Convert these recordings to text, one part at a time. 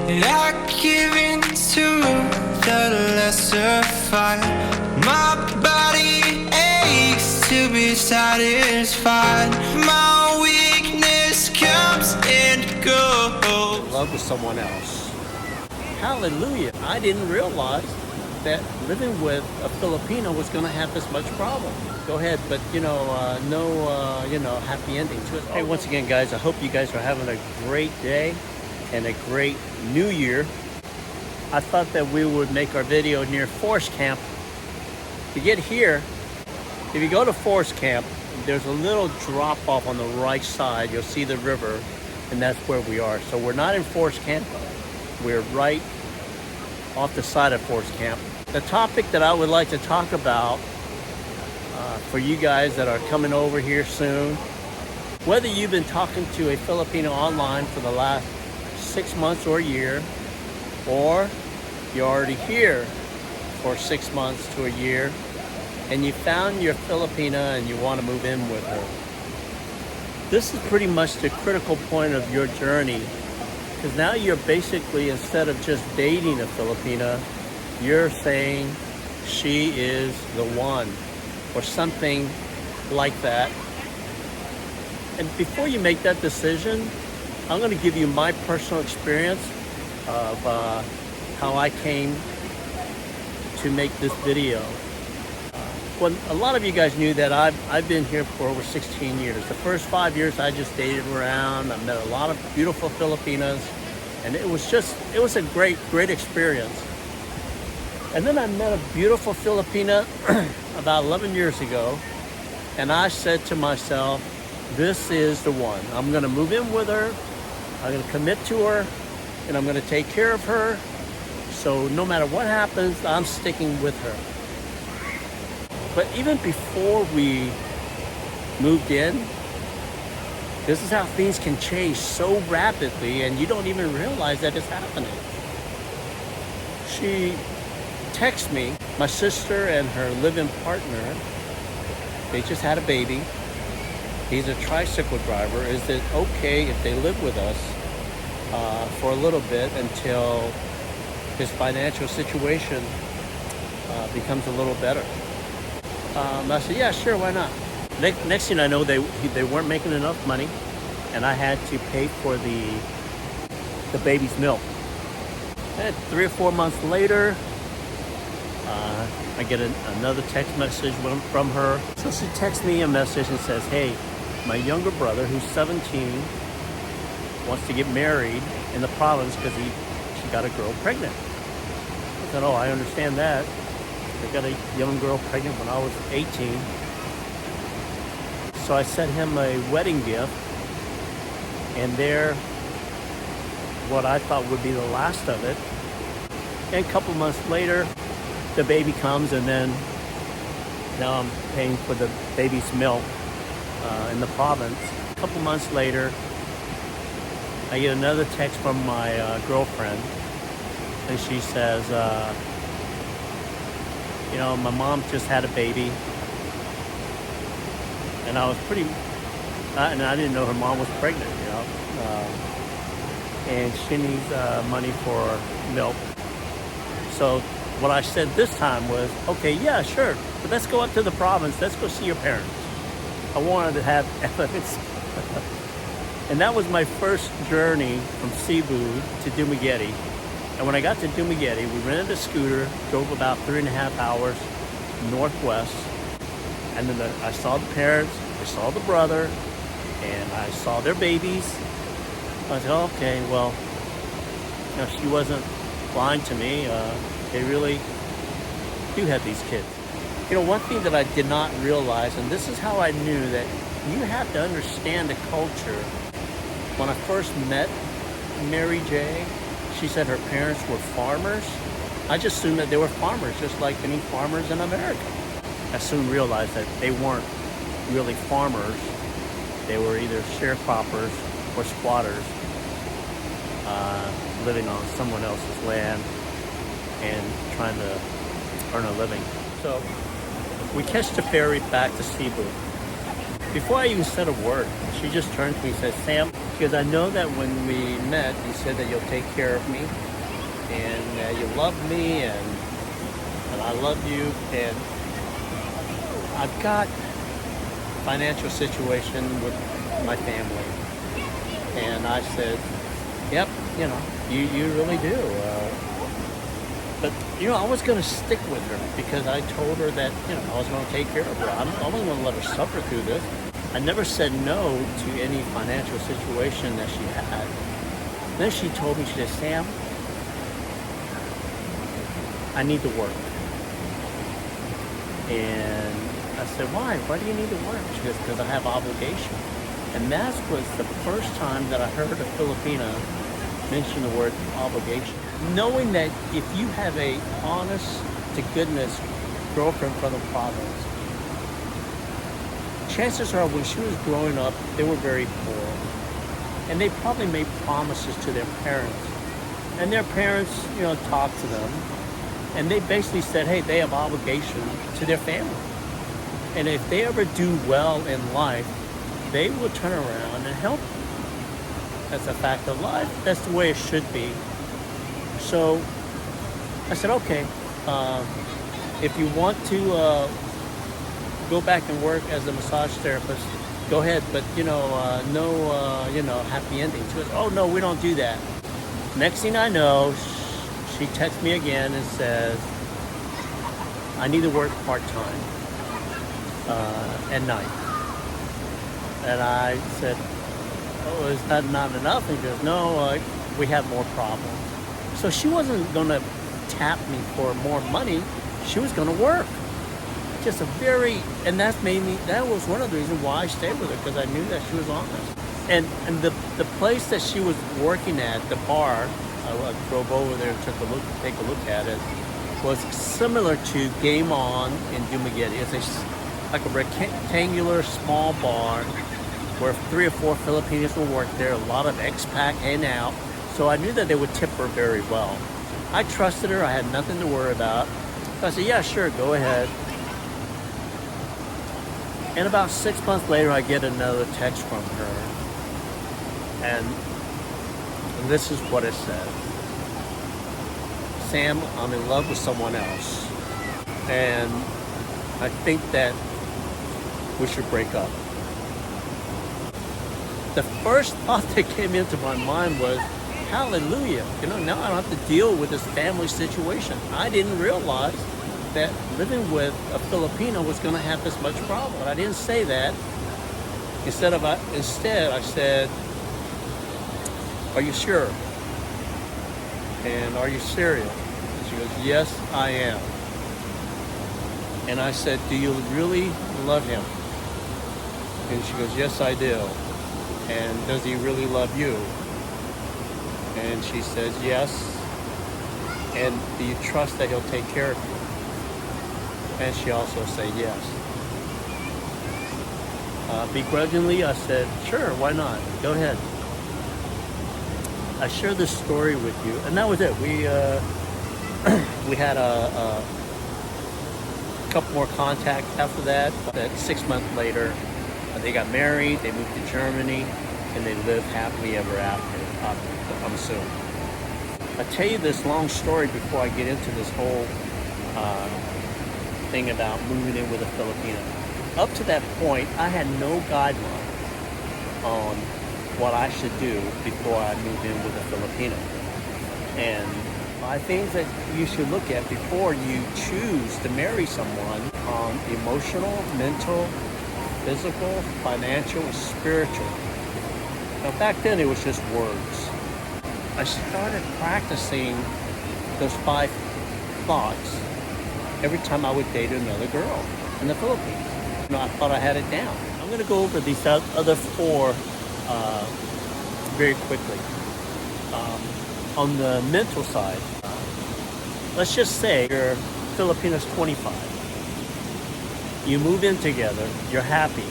and I give in to the lesser fight. My body aches to be satisfied. My weakness comes and goes. Love with someone else. Hallelujah. I didn't realize that living with a Filipino was going to have this much problem. Go ahead, but no happy ending to it. Hey, once again, guys, I hope you guys are having a great day and a great new year. I thought that we would make our video near Forest Camp. To get here, if you go to Forest Camp, there's a little drop off on the right side. You'll see the river, and that's where we are. So we're not in Forest Camp. We're right off the side of Forest Camp. The topic that I would like to talk about for you guys that are coming over here soon, whether you've been talking to a Filipino online for the last 6 months or a year, or you're already here for 6 months to a year, and you found your Filipina and you want to move in with her. This is pretty much the critical point of your journey, because now you're basically, instead of just dating a Filipina, you're saying she is the one, or something like that. And before you make that decision, I'm going to give you my personal experience of how I came to make this video. Well, a lot of you guys knew that I've been here for over 16 years. The first 5 years I just dated around. I met a lot of beautiful Filipinas, and it was a great experience. And then I met a beautiful Filipina about 11 years ago, and I said to myself, this is the one. I'm going to move in with her, I'm going to commit to her, and I'm going to take care of her. So no matter what happens, I'm sticking with her. But even before we moved in, this is how things can change so rapidly, and you don't even realize that it's happening. She texts me, my sister and her live-in partner, they just had a baby. He's a tricycle driver. Is it okay if they live with us for a little bit until his financial situation becomes a little better? I said, yeah, sure, why not? Next thing I know, they weren't making enough money, and I had to pay for the baby's milk. And 3 or 4 months later, I get another text message from her. So she texts me a message and says, hey, my younger brother, who's 17, wants to get married in the province because she got a girl pregnant. I said, oh, I understand that. I got a young girl pregnant when I was 18. So I sent him a wedding gift, and there, what I thought would be the last of it. And a couple months later, the baby comes, and then now I'm paying for the baby's milk in the province. A couple months later, I get another text from my girlfriend, and she says, my mom just had a baby, and I was and I didn't know her mom was pregnant, and she needs money for milk. So what I said this time was, okay, yeah, sure, but let's go up to the province, let's go see your parents. I wanted to have evidence. And that was my first journey from Cebu to Dumaguete. And when I got to Dumaguete, we rented a scooter, drove about 3.5 hours northwest, and then I saw the parents, I saw the brother, and I saw their babies. I said, oh, okay, well, she wasn't lying to me. They really do have these kids. One thing that I did not realize, and this is how I knew that you have to understand the culture. When I first met Mary J, she said her parents were farmers. I just assumed that they were farmers, just like any farmers in America. I soon realized that they weren't really farmers. They were either sharecroppers or squatters, living on someone else's land and trying to earn a living. So we catch the ferry back to Cebu. Before I even said a word, she just turned to me and said, Sam, because I know that when we met, you said that you'll take care of me and you love me and I love you. And I've got financial situation with my family. And I said, yep, you really do. But, I was going to stick with her because I told her that, I was going to take care of her. I wasn't going to let her suffer through this. I never said no to any financial situation that she had. Then she told me, she said, Sam, I need to work. And I said, why? Why do you need to work? She goes, because I have obligation. And that was the first time that I heard a Filipina mention the word obligation. Knowing that if you have a honest to goodness girlfriend from the province, chances are when she was growing up, they were very poor. And they probably made promises to their parents. And their parents, talked to them. And they basically said, hey, they have obligation to their family. And if they ever do well in life, they will turn around and help you. That's a fact of life. That's the way it should be. So I said, okay, if you want to go back and work as a massage therapist, go ahead, but no happy ending. She goes, oh no, we don't do that. Next thing I know, she texts me again and says, I need to work part-time at night. And I said, oh, is that not enough? And he goes, no, we have more problems. So she wasn't going to tap me for more money. She was going to work. Just and that was one of the reasons why I stayed with her, because I knew that she was honest. And the place that she was working at, the bar, I drove over there and take a look at it, was similar to Game On in Dumaguete. It's like a rectangular small bar where 3 or 4 Filipinos will work there, a lot of expat in and out. So I knew that they would tip her very well. I trusted her, I had nothing to worry about. So I said, yeah, sure, go ahead. And about 6 months later, I get another text from her. And this is what it said. Sam, I'm in love with someone else. And I think that we should break up. The first thought that came into my mind was, hallelujah, now I don't have to deal with this family situation. I didn't realize that living with a Filipino was going to have this much problem. But I didn't say that. Instead, I said, are you sure? And are you serious? And she goes, yes, I am. And I said, do you really love him? And she goes, yes, I do. And does he really love you? And she says, yes. And do you trust that he'll take care of you? And she also said, yes. Begrudgingly, I said, sure, why not? Go ahead. I shared this story with you, and that was it. We had a couple more contacts after that. But 6 months later, they got married, they moved to Germany, and they lived happily ever after, I'm assuming. I'll tell you this long story before I get into this whole thing about moving in with a Filipino. Up to that point, I had no guideline on what I should do before I moved in with a Filipino. And 5 things that you should look at before you choose to marry someone on emotional, mental, physical, financial, and spiritual. Now back then it was just words. I started practicing those 5 thoughts every time I would date another girl in the Philippines. I thought I had it down. I'm going to go over these other 4 very quickly. On the mental side, let's just say you're Filipino's 25. You move in together, you're happy,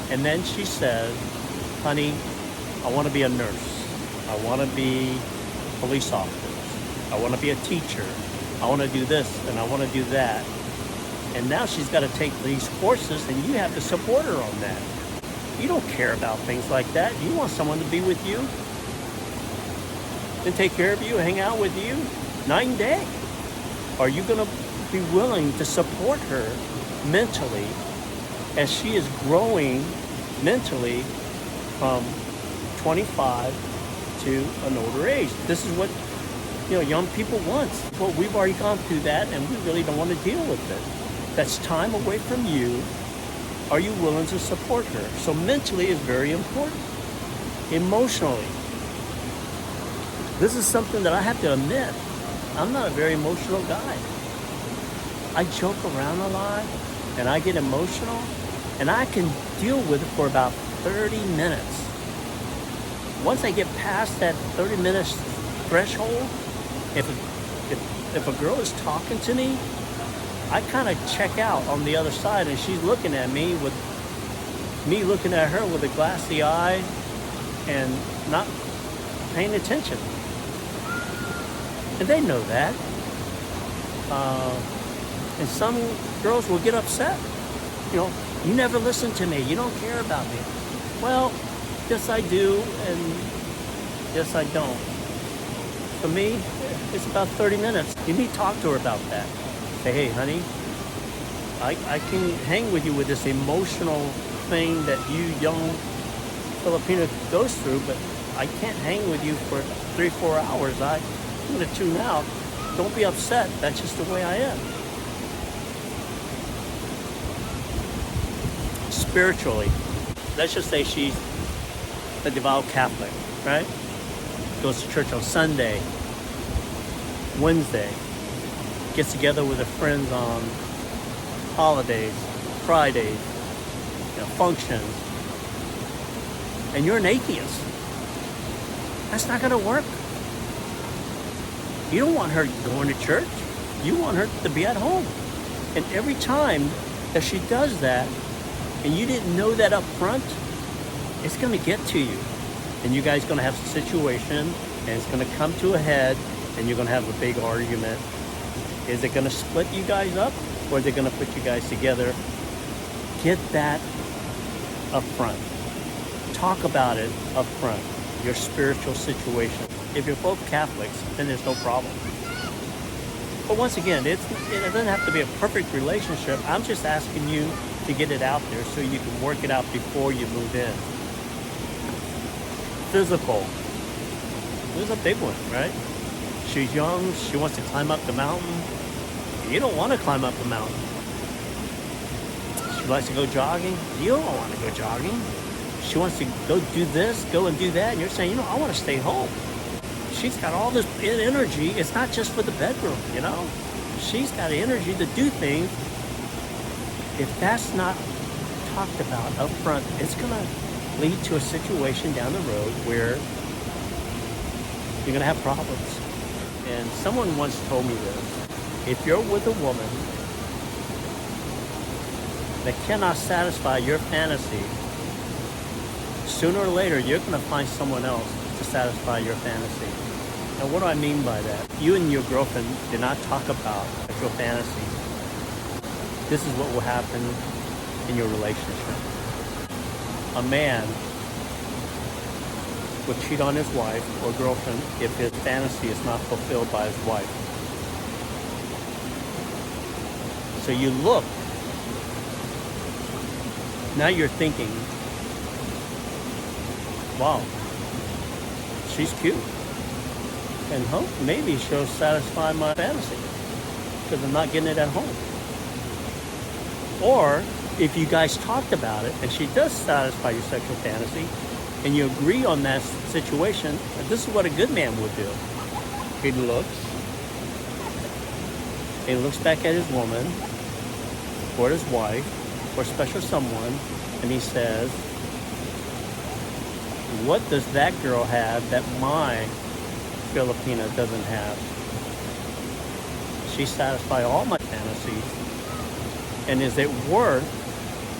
and then she says, honey, I want to be a nurse. I want to be a police officer. I want to be a teacher. I want to do this and I want to do that. And now she's got to take these courses and you have to support her on that. You don't care about things like that. You want someone to be with you and take care of you, hang out with you night and day. Are you going to be willing to support her mentally as she is growing mentally from 25 to an older age? This is what young people want. Well, we've already gone through that, and we really don't want to deal with it. That's time away from you. Are you willing to support her? So mentally is very important. Emotionally, this is something that I have to admit. I'm not a very emotional guy. I joke around a lot, and I get emotional, and I can deal with it for about 30 minutes. Once I get past that 30 minutes threshold, if a girl is talking to me, I kind of check out on the other side, and she's looking at me with me looking at her with a glassy eye and not paying attention. And they know that. And some girls will get upset. You never listen to me. You don't care about me. Well, yes I do, and yes I don't. For me, it's about 30 minutes. You need to talk to her about that. Say, hey, honey, I can hang with you with this emotional thing that you young Filipina goes through, but I can't hang with you for 3-4 hours. I'm going to tune out. Don't be upset. That's just the way I am. Spiritually, let's just say she's a devout Catholic, right? Goes to church on Sunday, Wednesday, gets together with her friends on holidays, Fridays, functions, and you're an atheist. That's not going to work. You don't want her going to church. You want her to be at home. And every time that she does that, and you didn't know that up front, it's going to get to you. And you guys are going to have a situation, and it's going to come to a head, and you're going to have a big argument. Is it going to split you guys up, or is it going to put you guys together? Get that up front. Talk about it up front, your spiritual situation. If you're both Catholics, then there's no problem. But once again, it doesn't have to be a perfect relationship. I'm just asking you to get it out there so you can work it out before you move in. Physical. This is a big one, right? She's young. She wants to climb up the mountain. You don't want to climb up the mountain. She likes to go jogging. You don't want to go jogging. She wants to go do this, go and do that. And you're saying, I want to stay home. She's got all this energy. It's not just for the bedroom, She's got energy to do things. If that's not talked about up front, it's going to lead to a situation down the road where you're going to have problems. And someone once told me this. If you're with a woman that cannot satisfy your fantasy, sooner or later you're going to find someone else to satisfy your fantasy. Now, what do I mean by that? You and your girlfriend did not talk about sexual fantasies. This is what will happen in your relationship. A man will cheat on his wife or girlfriend if his fantasy is not fulfilled by his wife. So you look, now you're thinking, wow, she's cute. And maybe she'll satisfy my fantasy because I'm not getting it at home. Or if you guys talked about it and she does satisfy your sexual fantasy and you agree on that situation, this is what a good man would do. He looks back at his woman or his wife or special someone, and he says, what does that girl have that my Filipina doesn't have? She satisfied all my fantasies. And is it worth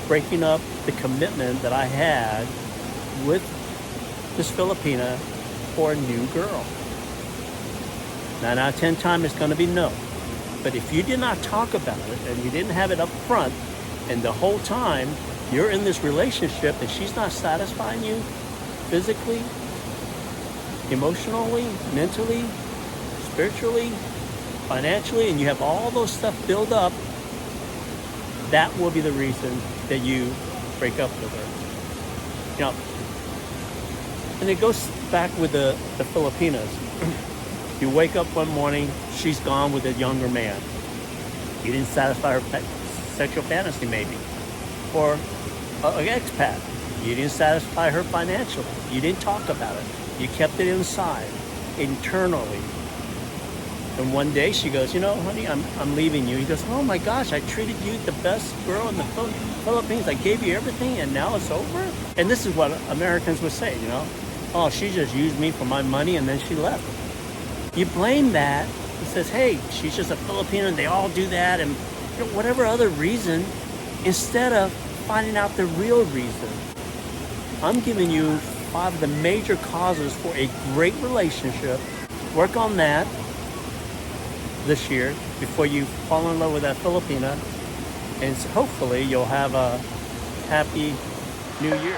breaking up the commitment that I had with this Filipina for a new girl? 9 out of 10 times it's going to be no. But if you did not talk about it and you didn't have it up front, and the whole time you're in this relationship and she's not satisfying you physically, emotionally, mentally, spiritually, financially, and you have all those stuff built up, that will be the reason that you break up with her. You know, and it goes back with the Filipinas. You wake up one morning, she's gone with a younger man. You didn't satisfy her sexual fantasy, maybe. Or an expat. You didn't satisfy her financially. You didn't talk about it. You kept it inside, internally. And one day she goes, you know, honey, I'm leaving you. He goes, oh my gosh, I treated you the best girl in the Philippines. I gave you everything and now it's over? And this is what Americans would say, you know. Oh, she just used me for my money and then she left. You blame that. It says, hey, she's just a Filipino and they all do that, and you know, whatever other reason, instead of finding out the real reason. I'm giving you 5 of the major causes for a great relationship. Work on that this year before you fall in love with that Filipina, and hopefully you'll have a happy new year.